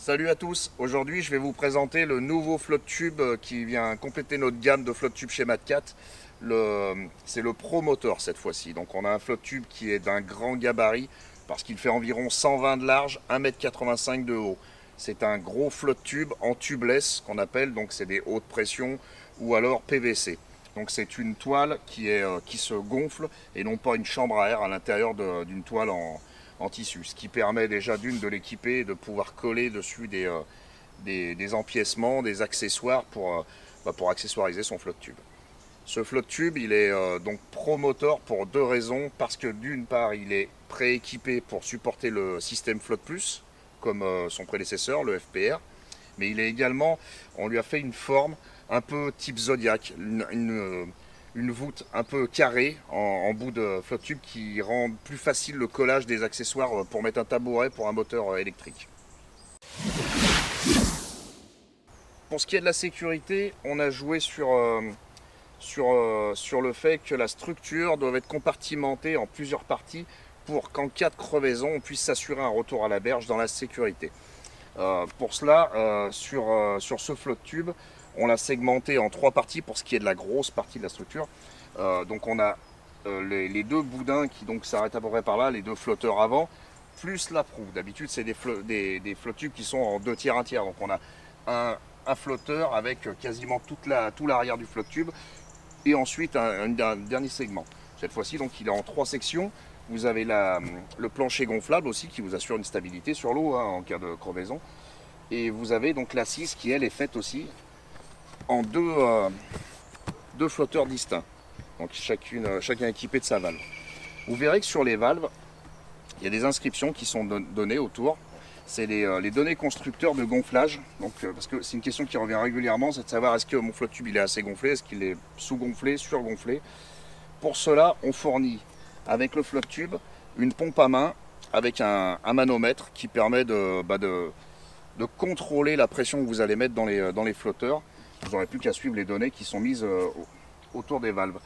Salut à tous, aujourd'hui je vais vous présenter le nouveau flotte tube qui vient compléter notre gamme de flotte tube chez Matcat. C'est le Pro Motor cette fois-ci, donc on a un flotte tube qui est d'un grand gabarit parce qu'il fait environ 120 de large, 1,85 m de haut. C'est un gros flotte tube en tubeless qu'on appelle, donc c'est des hautes pressions ou alors PVC. Donc c'est une toile qui se gonfle et non pas une chambre à air à l'intérieur d'une toile en tissu, ce qui permet déjà de l'équiper et de pouvoir coller dessus des empiècements, des accessoires pour accessoiriser son flotte tube. Ce flotte tube, il est donc Pro Motor pour deux raisons, parce que d'une part, il est prééquipé pour supporter le système Flotte Plus, comme son prédécesseur, le FPR, mais il est également, on lui a fait une forme un peu type Zodiac, une voûte un peu carrée en bout de flotte tube qui rend plus facile le collage des accessoires pour mettre un tabouret pour un moteur électrique. Pour ce qui est de la sécurité, on a joué sur le fait que la structure doit être compartimentée en plusieurs parties pour qu'en cas de crevaison, on puisse s'assurer un retour à la berge dans la sécurité. Pour cela, sur ce flotte tube, on l'a segmenté en trois parties pour ce qui est de la grosse partie de la structure. Donc on a les deux boudins qui s'arrêtent à peu près par là, les deux flotteurs avant, plus la proue. D'habitude, c'est des flotte tubes qui sont en 2 tiers, 1 tiers. Donc on a un flotteur avec quasiment tout l'arrière du flotte tube et ensuite un dernier segment. Cette fois-ci, donc il est en 3 sections. Vous avez le plancher gonflable aussi qui vous assure une stabilité sur l'eau en cas de crevaison. Et vous avez donc l'assise qui elle est faite aussi en deux flotteurs distincts. Donc chacun équipé de sa valve. Vous verrez que sur les valves, il y a des inscriptions qui sont données autour. C'est les données constructeurs de gonflage. Donc, parce que c'est une question qui revient régulièrement, c'est de savoir est-ce que mon flotte tube il est assez gonflé, est-ce qu'il est sous-gonflé, surgonflé. Pour cela, on fournit avec le flotte tube une pompe à main avec un manomètre qui permet de contrôler la pression que vous allez mettre dans les flotteurs. Vous n'aurez plus qu'à suivre les données qui sont mises autour des valves.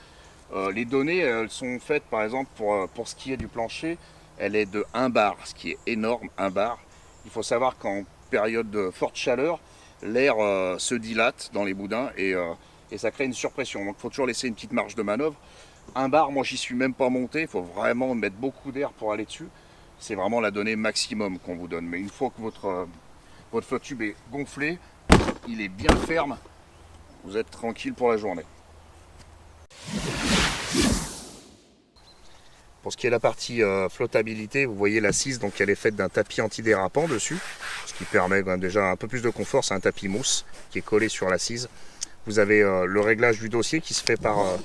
Les données elles sont faites par exemple pour ce qui est du plancher, elle est de 1 bar, ce qui est énorme, 1 bar. Il faut savoir qu'en période de forte chaleur, l'air se dilate dans les boudins et ça crée une surpression. Donc il faut toujours laisser une petite marge de manœuvre. 1 bar, moi j'y suis même pas monté, il faut vraiment mettre beaucoup d'air pour aller dessus. C'est vraiment la donnée maximum qu'on vous donne. Mais une fois que votre flotte tube est gonflé, il est bien ferme, vous êtes tranquille pour la journée. Pour ce qui est de la partie flottabilité, vous voyez l'assise, donc elle est faite d'un tapis antidérapant dessus, ce qui permet déjà un peu plus de confort. C'est un tapis mousse qui est collé sur l'assise. Vous avez le réglage du dossier qui se fait par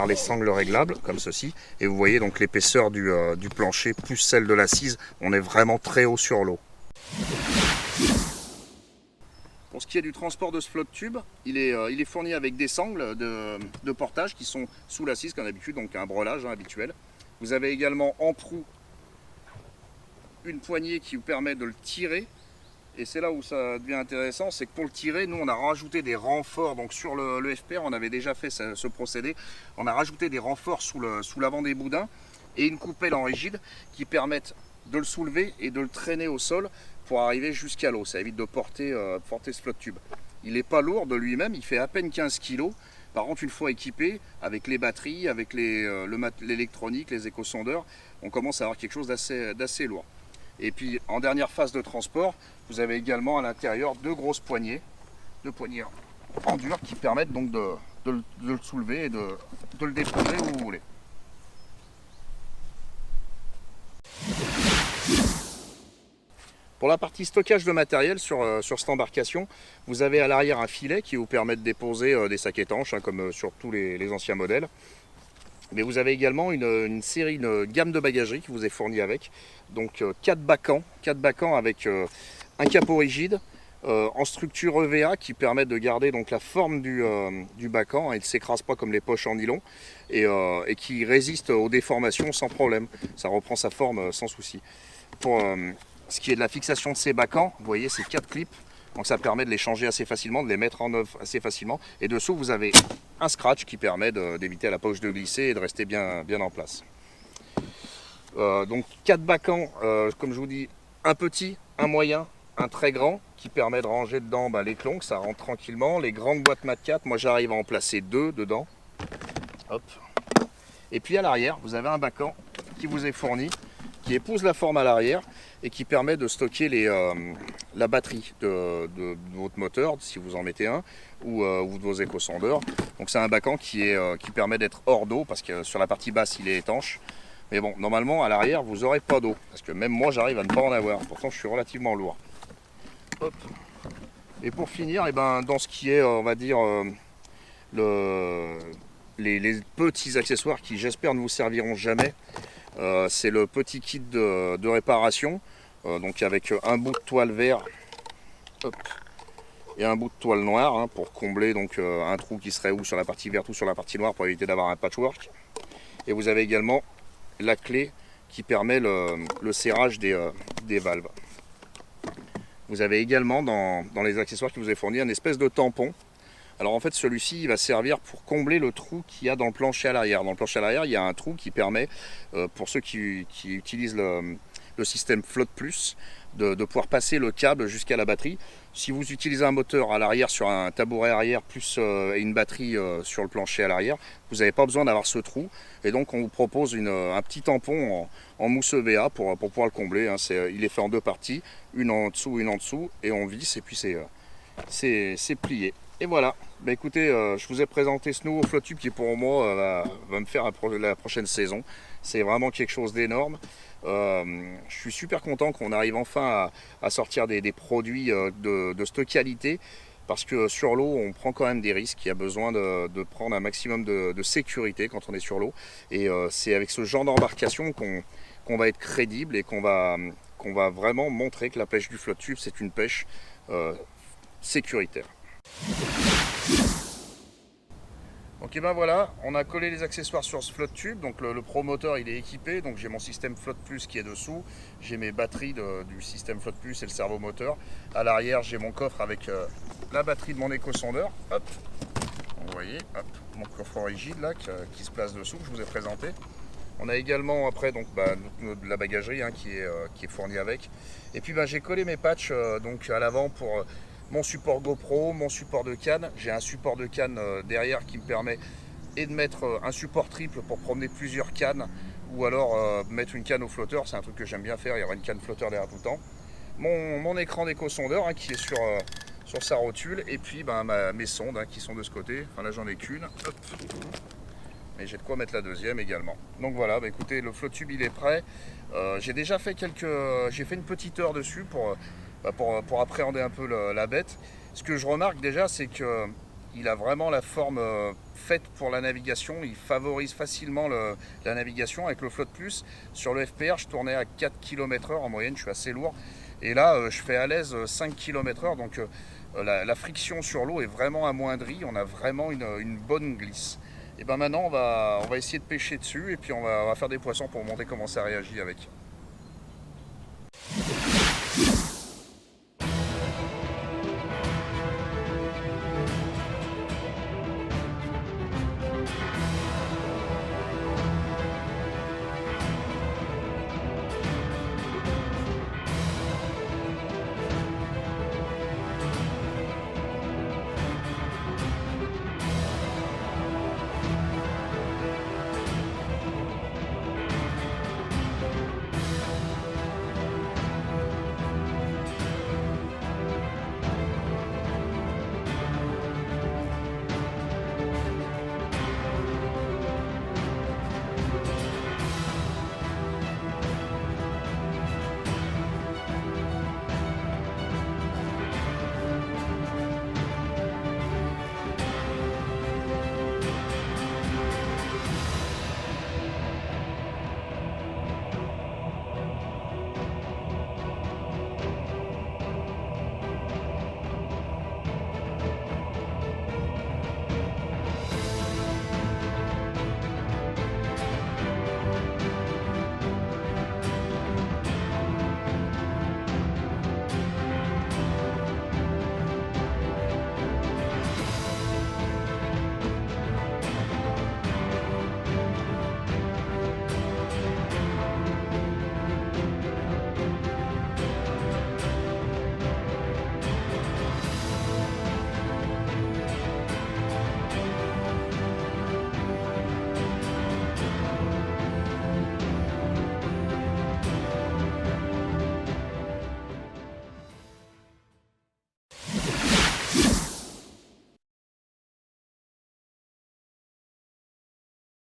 les sangles réglables, comme ceci. Et vous voyez donc l'épaisseur du plancher plus celle de l'assise. On est vraiment très haut sur l'eau. Pour ce qui est du transport de ce flotte tube, il est fourni avec des sangles de portage qui sont sous l'assise comme d'habitude, donc un brelage habituel. Vous avez également en proue une poignée qui vous permet de le tirer. Et c'est là où ça devient intéressant, c'est que pour le tirer, nous on a rajouté des renforts. Donc sur le FPR, on avait déjà fait ce procédé. On a rajouté des renforts sous l'avant des boudins et une coupelle en rigide qui permettent de le soulever et de le traîner au sol pour arriver jusqu'à l'eau. Ça évite de porter ce flotte tube. Il n'est pas lourd de lui-même, il fait à peine 15 kg. Par contre, une fois équipé, avec les batteries, avec l'électronique, les échosondeurs, on commence à avoir quelque chose d'assez lourd. Et puis en dernière phase de transport, vous avez également à l'intérieur deux poignées en dur qui permettent donc de le soulever et de le déposer où vous voulez. Pour la partie stockage de matériel sur cette embarcation, vous avez à l'arrière un filet qui vous permet de déposer des sacs étanches, comme sur tous les anciens modèles. Mais vous avez également une gamme de bagagerie qui vous est fournie avec. Donc 4 bacans avec un capot rigide en structure EVA qui permet de garder donc la forme du bacan. Il ne s'écrase pas comme les poches en nylon et qui résiste aux déformations sans problème. Ça reprend sa forme sans souci. Pour ce qui est de la fixation de ces bacans, vous voyez ces 4 clips. Donc ça permet de les changer assez facilement, de les mettre en œuvre assez facilement. Et dessous, vous avez un scratch qui permet d'éviter à la poche de glisser et de rester bien en place. Donc 4 bacans, comme je vous dis, un petit, un moyen, un très grand qui permet de ranger dedans les clons, ça rentre tranquillement. Les grandes boîtes Mat 4, moi j'arrive à en placer 2 dedans. Hop. Et puis à l'arrière, vous avez un bacan qui vous est fourni, qui épouse la forme à l'arrière et qui permet de stocker la batterie de votre moteur, si vous en mettez un, ou de vos éco-sondeurs. Donc c'est un bacan qui permet d'être hors d'eau, parce que sur la partie basse il est étanche. Mais bon, normalement à l'arrière vous n'aurez pas d'eau, parce que même moi j'arrive à ne pas en avoir, pourtant je suis relativement lourd. Hop. Et pour finir, et ben, dans ce qui est, on va dire, les petits accessoires qui j'espère ne vous serviront jamais, c'est le petit kit de réparation, donc avec un bout de toile vert, hop, et un bout de toile noire, hein, pour combler donc un trou qui serait ou sur la partie verte ou sur la partie noire, pour éviter d'avoir un patchwork. Et vous avez également la clé qui permet le serrage des valves. Vous avez également dans les accessoires qui vous est fourni un espèce de tampon. Alors en fait celui-ci il va servir pour combler le trou qu'il y a dans le plancher à l'arrière. Dans le plancher à l'arrière il y a un trou qui permet, pour ceux qui utilisent le système Flotte Plus, de pouvoir passer le câble jusqu'à la batterie. Si vous utilisez un moteur à l'arrière sur un tabouret arrière plus une batterie sur le plancher à l'arrière, vous n'avez pas besoin d'avoir ce trou. Et donc on vous propose un petit tampon en mousse EVA pour pouvoir le combler. Hein. Il est fait en 2 parties, une en dessous, une en dessous, et on visse et puis c'est plié. Et voilà, bah écoutez, je vous ai présenté ce nouveau Flotte Tube qui pour moi va me faire la prochaine saison. C'est vraiment quelque chose d'énorme. Je suis super content qu'on arrive enfin à sortir des produits de cette qualité, parce que sur l'eau on prend quand même des risques. Il y a besoin de prendre un maximum de sécurité quand on est sur l'eau, et c'est avec ce genre d'embarcation qu'on va être crédible et qu'on va vraiment montrer que la pêche du Flotte Tube c'est une pêche sécuritaire. Donc et ben voilà, on a collé les accessoires sur ce Flotte Tube. Donc le promoteur il est équipé, donc j'ai mon système Flotte Plus qui est dessous, j'ai mes batteries du système Flotte Plus et le servomoteur. À l'arrière j'ai mon coffre avec la batterie de mon éco-sondeur. Hop, vous voyez, hop, mon coffre rigide là qui se place dessous, que je vous ai présenté. On a également après donc la bagagerie hein, qui est fournie avec. Et puis j'ai collé mes patchs donc à l'avant pour mon support GoPro, mon support de canne. J'ai un support de canne derrière qui me permet de mettre un support triple pour promener plusieurs cannes, ou alors mettre une canne au flotteur, c'est un truc que j'aime bien faire, il y aura une canne flotteur derrière tout le temps. Mon écran d'éco-sondeur hein, qui est sur sa rotule, et puis mes sondes hein, qui sont de ce côté. Enfin là j'en ai qu'une, mais j'ai de quoi mettre la deuxième également. Donc voilà, écoutez, le Flotte Tube il est prêt. J'ai déjà fait j'ai fait une petite heure dessus pour appréhender un peu la bête. Ce que je remarque déjà, c'est qu'il a vraiment la forme faite pour la navigation. Il favorise facilement la navigation avec le Flotte Plus. Sur le FPR, je tournais à 4 km/h en moyenne, je suis assez lourd. Et là, je fais à l'aise 5 km/h, donc la friction sur l'eau est vraiment amoindrie. On a vraiment une bonne glisse. Et maintenant, on va essayer de pêcher dessus, et puis on va faire des poissons pour montrer comment ça réagit avec.